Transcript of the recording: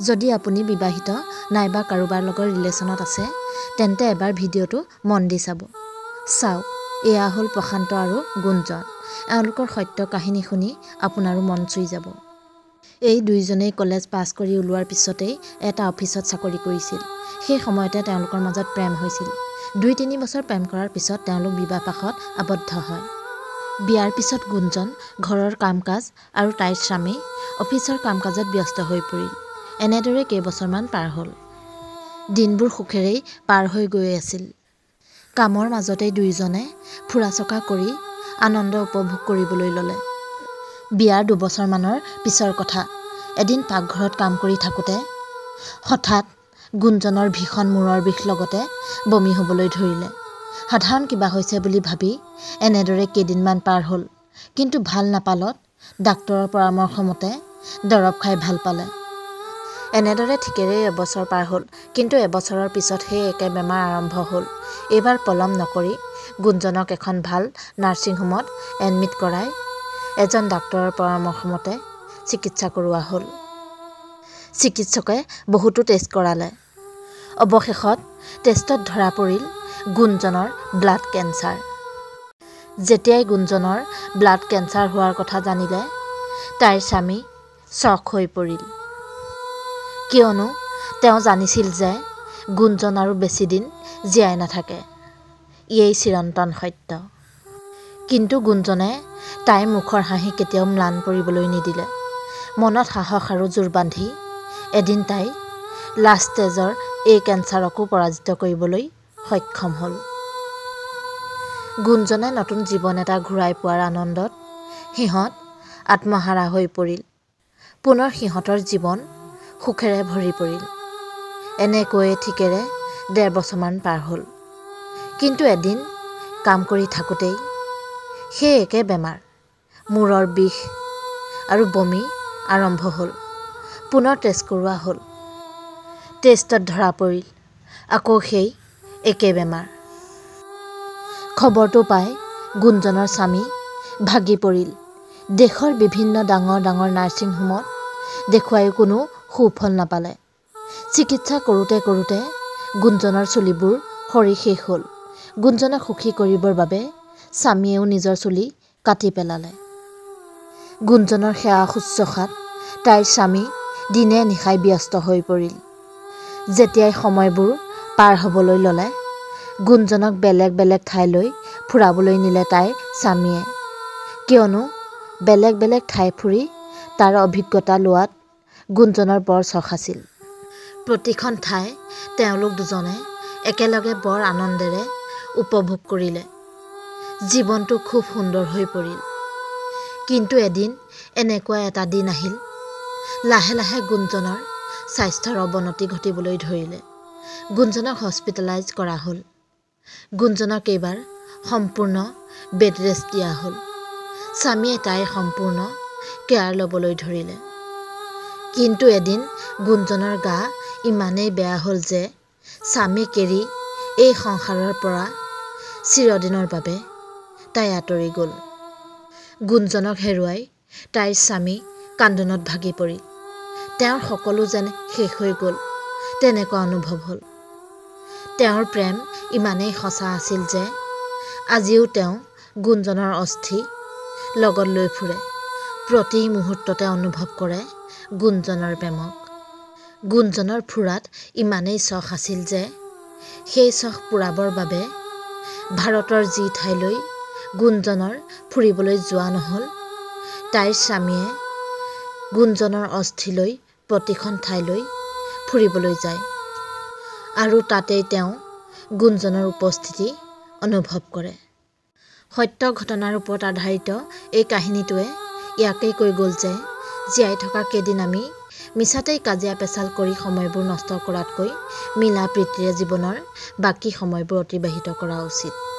যদি আপুনি বিবাহিত নাইবা কাৰোবাৰ লগত ৰিলেশ্যনত আছে তেন্তে এবাৰ ভিডিঅ'টো মন দি চাব। চাওক, এয়া হ'ল প্ৰশান্ত আৰু গুঞ্জন। এওঁলোকৰ সত্য কাহিনী শুনি আপোনাৰো মন চুই যাব। এই দুয়োজনেই কলেজ পাছ কৰি ওলোৱাৰ পিছতেই এটা অফিচত চাকৰি কৰিছিল। সেই সময়তে তেওঁলোকৰ মাজত প্ৰেম হৈছিল। ২-৩ বছৰ প্ৰেম কৰাৰ পিছত তেওঁলোক বিবাহপাশত আবদ্ধ হয়। বিয়াৰ পিছত গুঞ্জন ঘৰৰ কাম-কাজ আৰু তাইৰ স্বামী অফিচৰ কাম-কাজত ব্যস্ত হৈ পৰিল। এনেদৰে কেইবছৰমান পাৰ হ'ল। দিনবোৰ সুখেৰেই পাৰ হৈ গৈ আছিল। কামৰ মাজতেই দুয়োজনে ফুৰা-চকা কৰি আনন্দ উপভোগ কৰিবলৈ ল'লে। বিয়াৰ ২ বছৰমানৰ পিছৰ কথা। এদিন পাকঘৰত কাম কৰি থাকোঁতে হঠাৎ গুঞ্জনৰ ভীষণ মূৰৰ বিষ লগতে বমি হ'বলৈ ধৰিলে। সাধাৰণ কিবা হৈছে বুলি ভাবি এনেদৰে কেইদিনমান পাৰ হ'ল। কিন্তু ভাল নাপালত ডাক্তৰৰ পৰামৰ্শ মতে দৰৱ খাই ভাল পালে। এনেদৰে ঠিকেৰেই এবছৰ পাৰ হ'ল। কিন্তু এবছৰৰ পিছত সেই একে বেমাৰ আৰম্ভ হ'ল। এইবাৰ পলম নকৰি গুঞ্জনক এখন ভাল নাৰ্ছিং হোমত এডমিট কৰাই এজন ডাক্তৰৰ পৰামৰ্শমতে চিকিৎসা কৰোৱা হ'ল। চিকিৎসকে বহুতো টেষ্ট কৰালে। অৱশেষত টেষ্টত ধৰা পৰিল গুঞ্জনৰ ব্লাড কেঞ্চাৰ। যেতিয়াই গুঞ্জনৰ ব্লাড কেঞ্চাৰ হোৱাৰ কথা জানিলে তাইৰ স্বামী শ্বক হৈ পৰিল। কিয়নো তেওঁ জানিছিল যে গুঞ্জন আৰু বেছি দিন জীয়াই নাথাকে। ইয়েই চিৰন্তন সত্য। কিন্তু গুঞ্জনে তাইৰ মুখৰ হাঁহি কেতিয়াও ম্লান পৰিবলৈ নিদিলে। মনত সাহস আৰু জোৰ বান্ধি এদিন তাই লাষ্ট ষ্টেজৰ এই কেঞ্চাৰকো পৰাজিত কৰিবলৈ সক্ষম হ'ল। গুঞ্জনে নতুন জীৱন এটা ঘূৰাই পোৱাৰ আনন্দত সিহঁত আত্মহাৰা হৈ পৰিল। পুনৰ সিহঁতৰ জীৱন সুখেৰে ভৰি পৰিল। এনেকৈয়ে ঠিকেৰে ১.৫ বছৰমান পাৰ হ'ল। কিন্তু এদিন কাম কৰি থাকোঁতেই সেই একে বেমাৰ, মূৰৰ বিষ আৰু বমি আৰম্ভ হ'ল। পুনৰ টেষ্ট কৰোৱা হ'ল। টেষ্টত ধৰা পৰিল আকৌ সেই একে বেমাৰ। খবৰটো পাই গুঞ্জনৰ স্বামী ভাগি পৰিল। দেশৰ বিভিন্ন ডাঙৰ ডাঙৰ নাৰ্ছিং হোমত দেখুৱাইও কোনো সুফল নাপালে। চিকিৎসা কৰোঁতে কৰোঁতে গুঞ্জনৰ চুলিবোৰ সৰি শেষ হ'ল। গুঞ্জনক সুখী কৰিবৰ বাবে স্বামীয়েও নিজৰ চুলি কাটি পেলালে। গুঞ্জনৰ সেৱা শুশ্ৰূষাত তাইৰ স্বামী দিনে নিশাই ব্যস্ত হৈ পৰিল। যেতিয়াই সময়বোৰ পাৰ হ'বলৈ ল'লে গুঞ্জনক বেলেগ বেলেগ ঠাইলৈ ফুৰাবলৈ নিলে তাইৰ স্বামীয়ে। কিয়নো বেলেগ বেলেগ ঠাই ফুৰি তাৰ অভিজ্ঞতা লোৱাত গুঞ্জনৰ বৰ চখ আছিল। প্ৰতিখন ঠাই তেওঁলোক দুজনে একেলগে বৰ আনন্দেৰে উপভোগ কৰিলে। জীৱনটো খুব সুন্দৰ হৈ পৰিল। কিন্তু এদিন এনেকুৱা এটা দিন আহিল, লাহে লাহে গুঞ্জনৰ স্বাস্থ্যৰ অৱনতি ঘটিবলৈ ধৰিলে। গুঞ্জনক হস্পিটেলাইজ কৰা হ'ল। গুঞ্জনক এইবাৰ সম্পূৰ্ণ বেড ৰেষ্ট দিয়া হ'ল। স্বামীয়ে তাইৰ সম্পূৰ্ণ কেয়াৰ ল'বলৈ ধৰিলে। কিন্তু এদিন গুঞ্জনৰ গা ইমানেই বেয়া হ'ল যে স্বামীক এৰি এই সংসাৰৰ পৰা চিৰদিনৰ বাবে তাই আঁতৰি গ'ল। গুঞ্জনক হেৰুৱাই তাইৰ স্বামী কান্দোনত ভাগি পৰিল। তেওঁৰ সকলো যেন শেষ হৈ গ'ল তেনেকুৱা অনুভৱ হ'ল। তেওঁৰ প্ৰেম ইমানেই সঁচা আছিল যে আজিও তেওঁ গুঞ্জনৰ অস্থি লগত লৈ ফুৰে। প্ৰতি মুহূৰ্ততে অনুভৱ কৰে গুঞ্জনৰ প্ৰেমক। গুঞ্জনৰ ফুৰাত ইমানেই চখ আছিল যে সেই চখ পূৰাবৰ বাবে ভাৰতৰ যি ঠাইলৈ গুঞ্জনৰ ফুৰিবলৈ যোৱা নহ'ল, তাইৰ স্বামীয়ে গুঞ্জনৰ অস্থিলৈ প্ৰতিখন ঠাইলৈ ফুৰিবলৈ যায়। আৰু তাতেই তেওঁ গুঞ্জনৰ উপস্থিতি অনুভৱ কৰে। সত্য ঘটনাৰ ওপৰত আধাৰিত এই কাহিনীটোৱে ইয়াকেই কৈ গ'ল যে জীয়াই থকা কেইদিন আমি মিছাতেই কাজিয়া পেচাল কৰি সময়বোৰ নষ্ট কৰাতকৈ মিলা প্ৰীতিৰে জীৱনৰ বাকী সময়বোৰ অতিবাহিত কৰা উচিত।